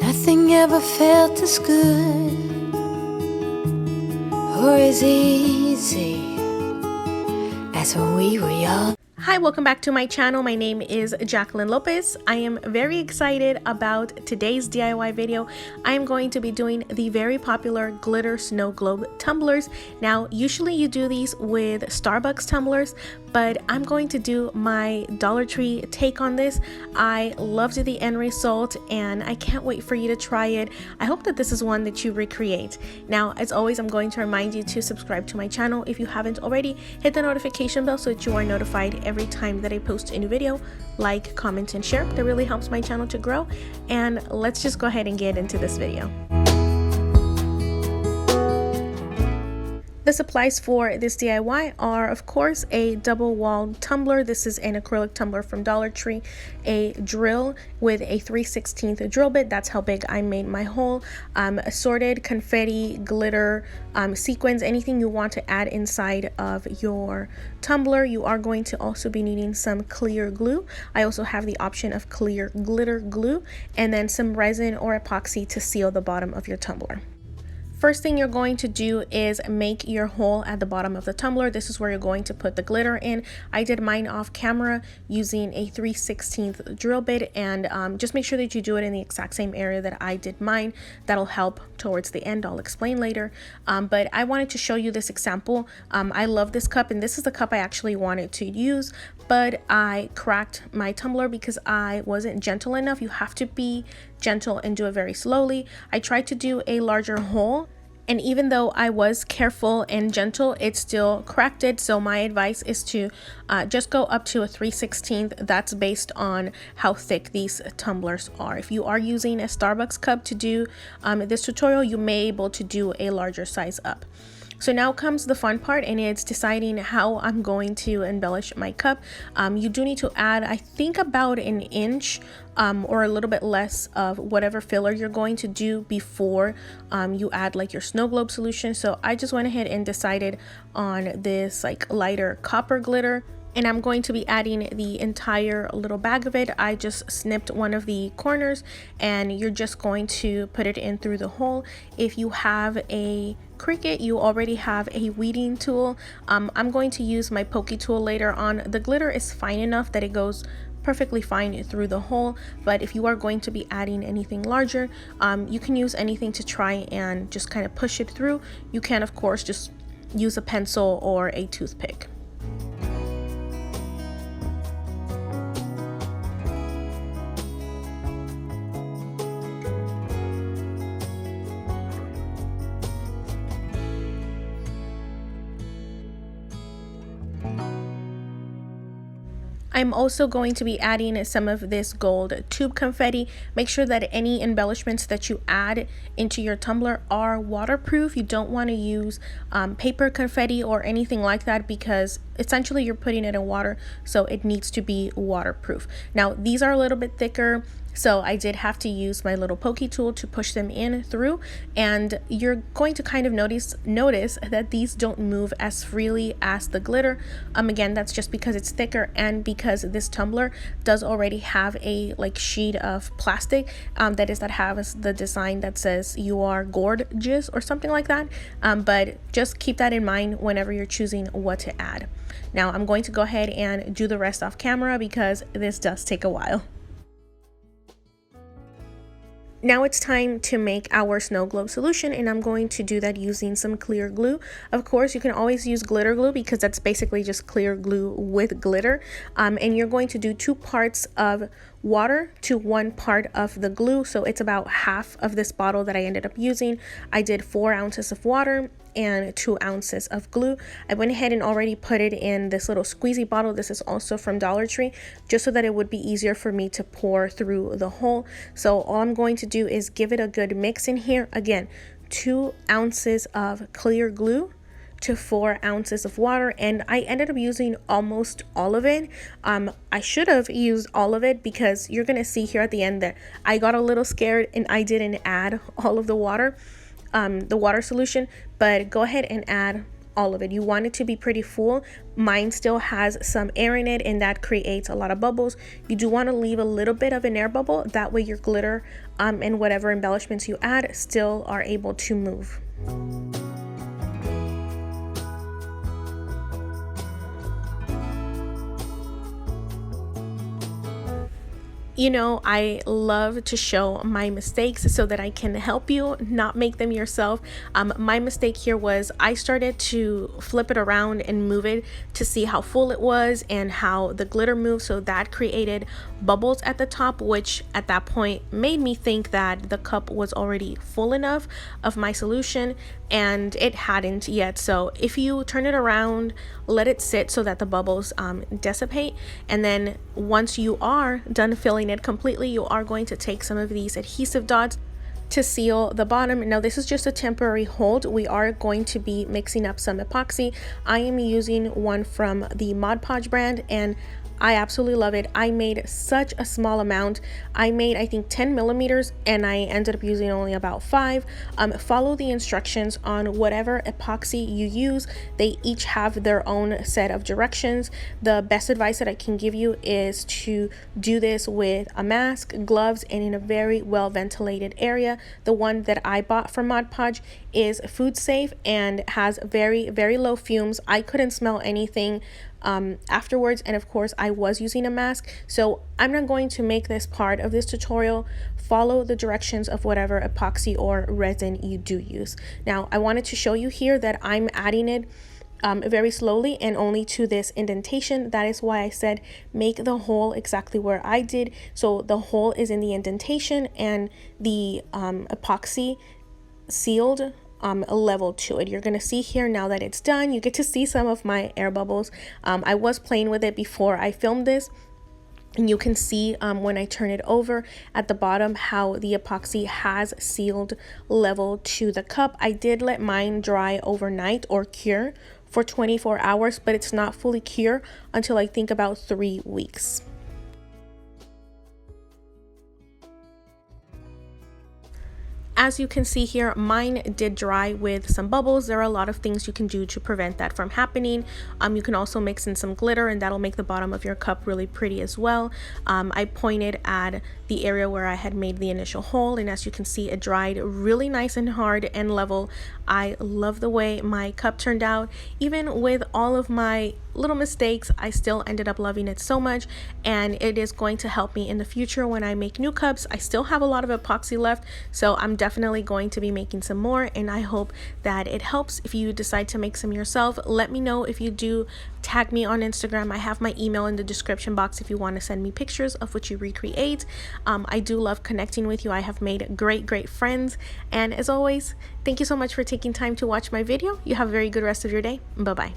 Nothing ever felt as good or as easy as when we were young. Hi, welcome back to my channel. My name is Jacqueline Lopez. I am very excited about today's DIY video. I am going to be doing the very popular glitter snow globe tumblers. Now, usually you do these with Starbucks tumblers, but I'm going to do my Dollar Tree take on this. I loved the end result and I can't wait for you to try it. I hope that this is one that you recreate. Now, as always, I'm going to remind you to subscribe to my channel if you haven't already. Hit the notification bell so that you are notified every time that I post a new video. Like, comment, and share. That really helps my channel to grow. And let's just go ahead and get into this video. The supplies for this DIY are, of course, a double-walled tumbler. This is an acrylic tumbler from Dollar Tree, a drill with a 3/16 drill bit. That's how big I made my hole. Assorted confetti, glitter, sequins, anything you want to add inside of your tumbler. You are going to also be needing some clear glue. I also have the option of clear glitter glue, and then some resin or epoxy to seal the bottom of your tumbler. First thing you're going to do is make your hole at the bottom of the tumbler. This is where you're going to put the glitter in. I did mine off camera using a 3/16 drill bit, and just make sure that you do it in the exact same area that I did mine. That'll help towards the end. I'll explain later. But I wanted to show you this example. I love this cup, and this is the cup I actually wanted to use, but I cracked my tumbler because I wasn't gentle enough. You have to be gentle and do it very slowly. I tried to do a larger hole, and even though I was careful and gentle, it still cracked it. So my advice is to just go up to a 3/16. That's based on how thick these tumblers are. If you are using a Starbucks cup to do this tutorial, you may be able to do a larger size up. So now comes the fun part, and it's deciding how I'm going to embellish my cup. You do need to add, I think, about an inch or a little bit less of whatever filler you're going to do before you add like your snow globe solution. So I just went ahead and decided on this like lighter copper glitter, and I'm going to be adding the entire little bag of it. I just snipped one of the corners, and you're just going to put it in through the hole. If you have a Cricut, you already have a weeding tool. I'm going to use my pokey tool later on. The glitter is fine enough that it goes perfectly fine through the hole, but if you are going to be adding anything larger, you can use anything to try and just kind of push it through. You can, of course, just use a pencil or a toothpick. I'm also going to be adding some of this gold tube confetti. Make sure that any embellishments that you add into your tumbler are waterproof. You don't want to use paper confetti or anything like that, because essentially you're putting it in water, so it needs to be waterproof. Now, these are a little bit thicker, so I did have to use my little pokey tool to push them in through, and you're going to kind of notice that these don't move as freely as the glitter. Again, that's just because it's thicker and because this tumbler does already have a like sheet of plastic that has the design that says "You are gorgeous" or something like that. But just keep that in mind whenever you're choosing what to add. Now I'm going to go ahead and do the rest off camera because this does take a while. Now it's time to make our snow globe solution, and I'm going to do that using some clear glue. Of course, you can always use glitter glue because that's basically just clear glue with glitter. And you're going to do 2 parts of water to 1 part of the glue. So it's about half of this bottle that I ended up using. I did 4 ounces of water and 2 ounces of glue. I went ahead and already put it in this little squeezy bottle. This is also from Dollar Tree, just so that it would be easier for me to pour through the hole. So all I'm going to do is give it a good mix in here. Again, 2 ounces of clear glue to 4 ounces of water, and I ended up using almost all of it. I should have used all of it because you're gonna see here at the end that I got a little scared and I didn't add all of the water solution, but go ahead and add all of it. You want it to be pretty full. Mine still has some air in it, and that creates a lot of bubbles. You do want to leave a little bit of an air bubble, that way your glitter and whatever embellishments you add still are able to move. You know, I love to show my mistakes so that I can help you not make them yourself. My mistake here was I started to flip it around and move it to see how full it was and how the glitter moved. So that created bubbles at the top, which at that point made me think that the cup was already full enough of my solution, and it hadn't yet. So if you turn it around, let it sit so that the bubbles dissipate, and then once you are done filling it completely, you are going to take some of these adhesive dots to seal the bottom. Now this is just a temporary hold. We are going to be mixing up some epoxy. I am using one from the Mod Podge brand, and I absolutely love it. I made such a small amount. I made, I think, 10 millimeters, and I ended up using only about 5. Follow the instructions on whatever epoxy you use. They each have their own set of directions. The best advice that I can give you is to do this with a mask, gloves, and in a very well ventilated area. The one that I bought from Mod Podge is food safe and has very, very low fumes. I couldn't smell anything afterwards, and of course I was using a mask, so I'm not going to make this part of this tutorial. Follow the directions of whatever epoxy or resin you do use. Now I wanted to show you here that I'm adding it very slowly and only to this indentation. That is why I said make the hole exactly where I did. So the hole is in the indentation, and the epoxy sealed level to it. You're gonna see here now that it's done, you get to see some of my air bubbles. I was playing with it before I filmed this, and you can see when I turn it over at the bottom how the epoxy has sealed level to the cup. I did let mine dry overnight or cure for 24 hours, but it's not fully cure until I think about 3 weeks. As you can see here, mine did dry with some bubbles. There are a lot of things you can do to prevent that from happening. You can also mix in some glitter, and that'll make the bottom of your cup really pretty as well. I pointed at the area where I had made the initial hole, and as you can see, it dried really nice and hard and level. I love the way my cup turned out. Even with all of my little mistakes, I still ended up loving it so much, and it is going to help me in the future when I make new cups. I still have a lot of epoxy left, so I'm definitely going to be making some more, and I hope that it helps. If you decide to make some yourself, let me know. If you do, tag me on Instagram. I have my email in the description box if you want to send me pictures of what you recreate. I do love connecting with you. I have made great friends, and as always, thank you so much for taking time to watch my video. You have a very good rest of your day. Bye bye.